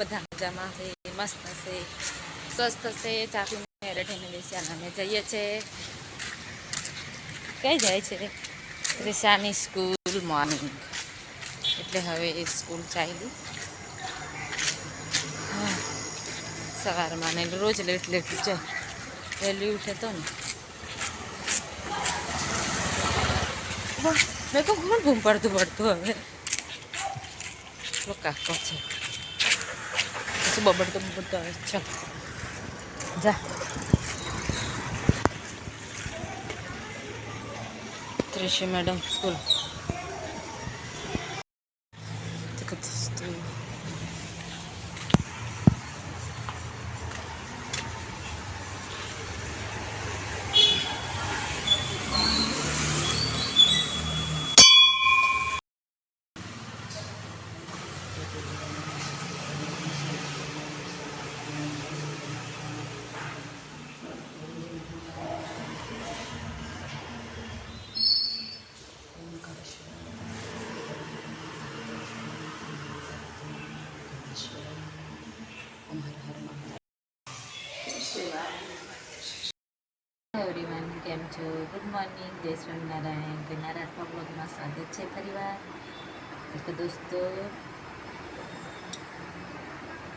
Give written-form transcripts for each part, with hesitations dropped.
બધા મજામાં છે, મસ્ત છે, સ્વસ્થ છે, ચા પીને રેડીને બેસ્યા. અમે જઈએ છીએ, કઈ જાય છે? ત્રિશાની સ્કૂલ મોર્નિંગ, એટલે હવે એ સ્કૂલ ચાલી. સવારમાં ને રોજ લેટ જાય, વહેલી ઉઠે તો ને. મેં કહું કોણ બૂમ પડતું હવે કાકો છે, પછી બબડતો આવે. ચાલ જા. ત્રિશી મેડમ સ્કૂલ. એવરીવન, કેમ છો? ગુડ મોર્નિંગ, જય સ્વામિનારાયણ. ગનારા આત્મા બ્લોગમાં સ્વાગત છે ફરીવાર. તો દોસ્તો,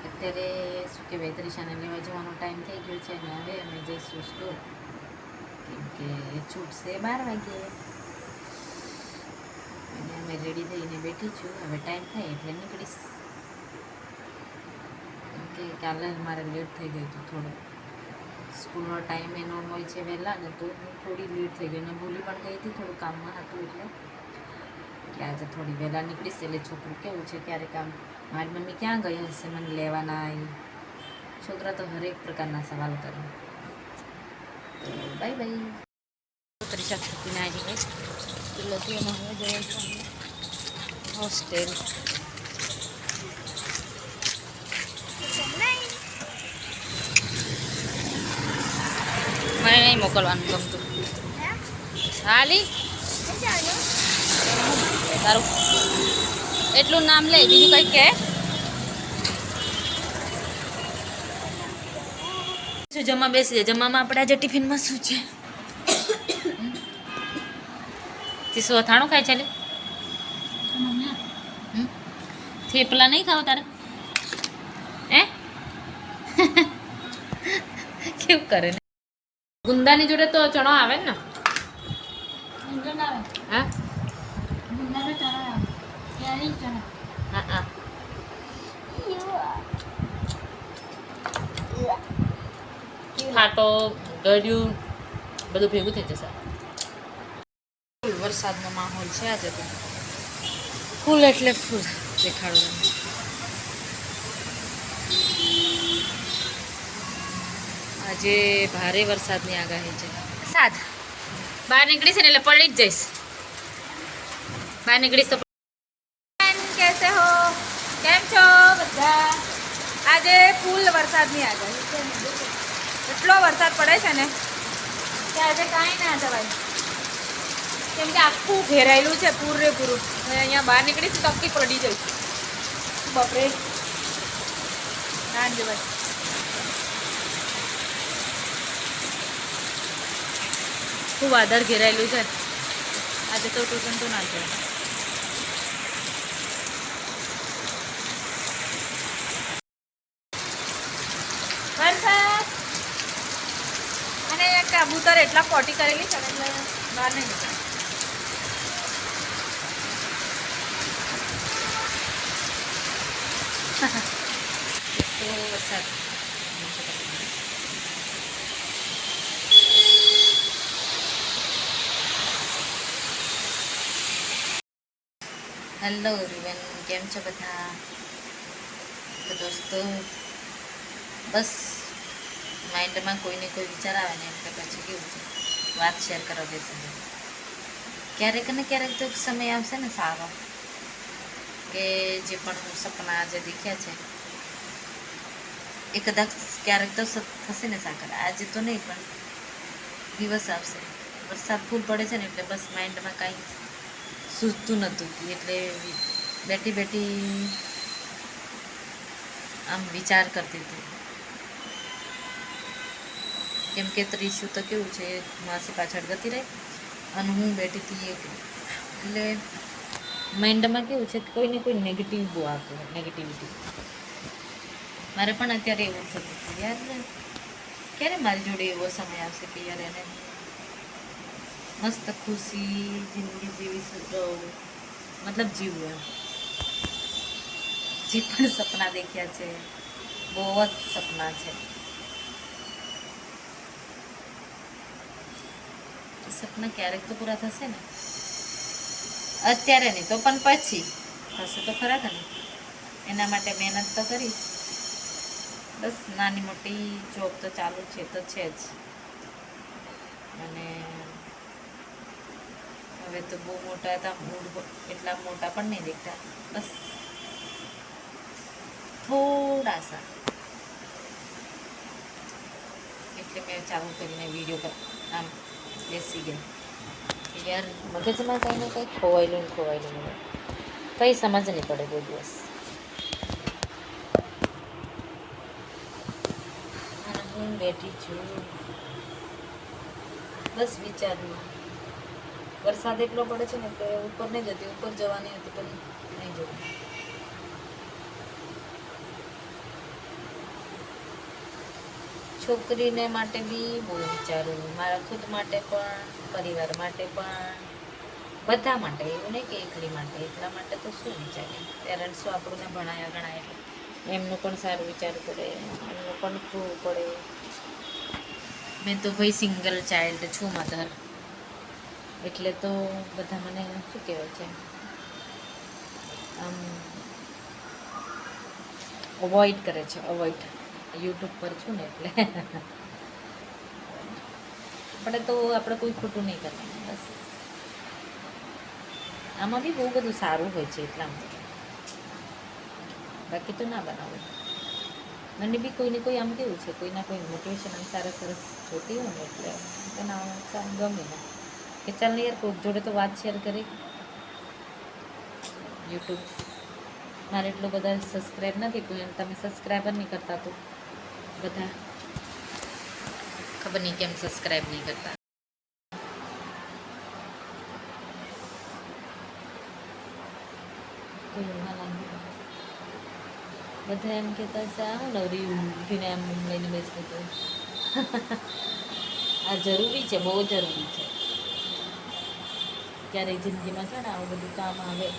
અત્યારે શું કહેવાય, ત્રિશાને લેવા જવાનો ટાઈમ થઈ ગયો છે અને હવે અમે જઈશું સ્કૂલ, કેમ કે છૂટશે 12 વાગે. અને અમે રેડી થઈને બેઠી છું, હવે ટાઈમ થાય એટલે નીકળીશ. કેમ કે કાલે મારે લેટ થઈ ગયું હતું થોડું. સ્કૂલનો ટાઈમ એનો હોય છે વહેલા ને, તો હું થોડી લેટ થઈ ગઈ ને ભૂલી પણ ગઈ હતી, થોડું કામમાં હતું એટલે આજે થોડી વહેલા નીકળીશ. એટલે છોકરું કેવું છે, ક્યારે કામ મારી મમ્મી ક્યાં ગઈ હશે મને લેવાના આવી. છોકરા તો હરેક પ્રકારના સવાલ કરે. તો બાય બાય. ત્રિશા છૂટીને આવી ગઈ એટલે એમાં હવે જવાનું હોસ્ટેલ. મને નહીં મોકલવાનું ગમતું. હાલી તારું એટલું નામ લે, બીજું કંઈ કે શું? જમવા બેસી જાય. જમવામાં આપણે આજે ટિફિનમાં શું છે? 398 ખાય છે. થેપલા નહીં ખાવ તારે? હે કેવું કરે ને? ગુંદાની જોડે તો ચણો આવે ને? હા ખાટો ગળ્યું બધું ભેગું થઈ જશે. ફૂલ વરસાદનો માહોલ છે આજે તો. ફૂલ એટલે ફૂલ દેખાડો. આજે ભારે વરસાદની આગાહી છે. બહાર નીકળીશ ને એટલે પડી જ જઈશ. બહાર નીકળીશ તો કેસે હો? કેમ છો બધા? આજે ફૂલ વરસાદની આગાહી છે. એટલો વરસાદ પડે છે ને કે આજે કાંઈ ના જવાય, કેમ કે આખું ઘેરાયેલું છે પૂરેપૂરું. અહીંયા બહાર નીકળીશ તો અક્કી પડી જઈશ. બપરે ના જવાય. ખૂબ વાદળ ઘેરાયેલું છે આજે તો. ટ્યુશન તો ના જાય. વરસાદ અને કબૂતર એટલા પોટી કરેલી છે એટલે બહાર નહીં નીકળે. તો વરસાદ હેલો એવરીવન, કેમ છો બધા? તો દોસ્તો, બસ માઇન્ડમાં કોઈને કોઈ વિચાર આવે ને એટલે પછી કેવું છે, વાત શેર કરવા બેસી. ક્યારેક ને ક્યારેક તો સમય આવશે ને સારો, કે જે પણ સપના જે દેખ્યા છે એ કદાચ ક્યારેક તો થશે ને સાકર. આજે તો નહીં, પણ દિવસ આવશે. વરસાદ ફૂલ પડે છે ને એટલે બસ માઇન્ડમાં કાંઈ સૂઝતું નહોતું, એટલે બેઠી આમ વિચાર કરતી હતી, કેમ કે ત્રીસું તો કેવું છે, માસી પાછળ જતી રહી અને હું બેઠી હતી એકલી, એટલે માઇન્ડમાં કેવું છે કોઈને કોઈ નેગેટિવ બહુ આવતું હોય, નેગેટિવિટી. મારે પણ અત્યારે એવું થતું હતું, યાર ક્યારે મારી જોડે એવો સમય આવશે કે યાર એને મસ્ત ખુશી જિંદગી જીવી રહું, મતલબ જીવવું એમ. જે પણ સપના દેખ્યા છે બહુ જ સપના છે, સપના ક્યારેક તો પૂરા થશે ને, અત્યારે નહીં તો પણ પછી થશે તો ખરા ને. એના માટે મહેનત તો કરીશ, બસ નાની મોટી જોબ તો ચાલુ છે તો છે જ. અને હવે તો બહુ મોટા હતા, એટલા મોટા પણ નહીં દેખતા, બસ થોડા સા, એટલે મેં ચાલુ કરીને વિડીયો પર આમ બેસી ગઈ. યાર મગજમાં કંઈ ને કંઈ ખોવાયેલું મળે, કંઈ સમજ નહીં પડે કોઈ દિવસ. અને હું બેઠી છું બસ વિચારું. વરસાદ એટલો પડે છે ને કે ઉપર નહીં જતી, ઉપર જવાની હતી પણ નહીં જવું. છોકરીને માટે બી બહુ વિચારું, મારા ખુદ માટે પણ, પરિવાર માટે પણ, બધા માટે. એવું નહીં કે એકલી માટે, એટલા માટે તો શું વિચારે. પેરેન્ટ્સો આપણને ભણાયા ગણાય એટલે એમનું પણ સારું વિચારવું પડે, એમનું પણ જોવું પડે. મેં તો ભાઈ સિંગલ ચાઇલ્ડ છું, મધર, એટલે તો બધા મને શું કહેવાય છે આમ અવોઇડ કરે છે, અવોઇડ. યુટ્યુબ પર છું ને એટલે આપણે કોઈ ખોટું નહીં કરવાનું, બસ. આમાં બી બહુ બધું સારું હોય છે, એટલા માટે બાકી તો ના બનાવું. મને બી કોઈને કોઈ આમ કેવું છે, કોઈના કોઈ મોટિવેશન આમ સારા સરસ જોતી હોય ને એટલે બનાવવાનું ગમે ને, કે ચાલ ને યાર કોઈક જોડે તો વાત શેર કરી. યુટ્યુબ મારે એટલું બધા સબસ્ક્રાઈબ નથી, તમે સબસ્ક્રાઈબર નહીં કરતા તો બધા ખબર નહીં કેમ સબસ્ક્રાઈબ નહીં કરતા. બધા એમ કહેતા છે આ નવરી ઊંઘીને એમ લઈને બેસી તો આ જરૂરી છે, બહુ જરૂરી છે. ક્યારેક જિંદગીમાં છે ને આવું બધું કામ આવે.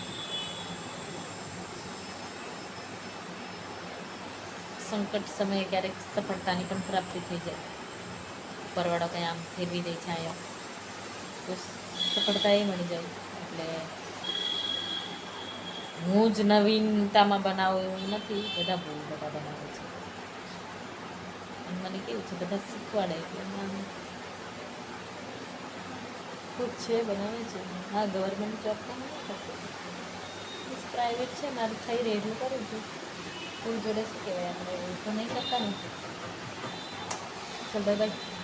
સંકટ સમયે ક્યારેક સફળતાની પણ પ્રાપ્તિ થઈ જાય, પરવાળો કંઈ આમ ફેરવી દે છે અહીંયા તો સફળતા એ મળી જાય. એટલે હું જ નવીનતામાં બનાવું એવું નથી, બધા બહુ બધા બનાવે છે. અને મને કેવું છે બધા શીખવાડે એટલે ખુદ છે બનાવે છે. હા, ગવર્મેન્ટ જોબ તો નથી કરતી, બસ પ્રાઇવેટ છે, મારું થઈ રહે એટલું કરું છું. કોઈ જોડે શું કહેવાય, આપણે એવું તો નહીં કરતા નથી. ચાલ બાય બાય.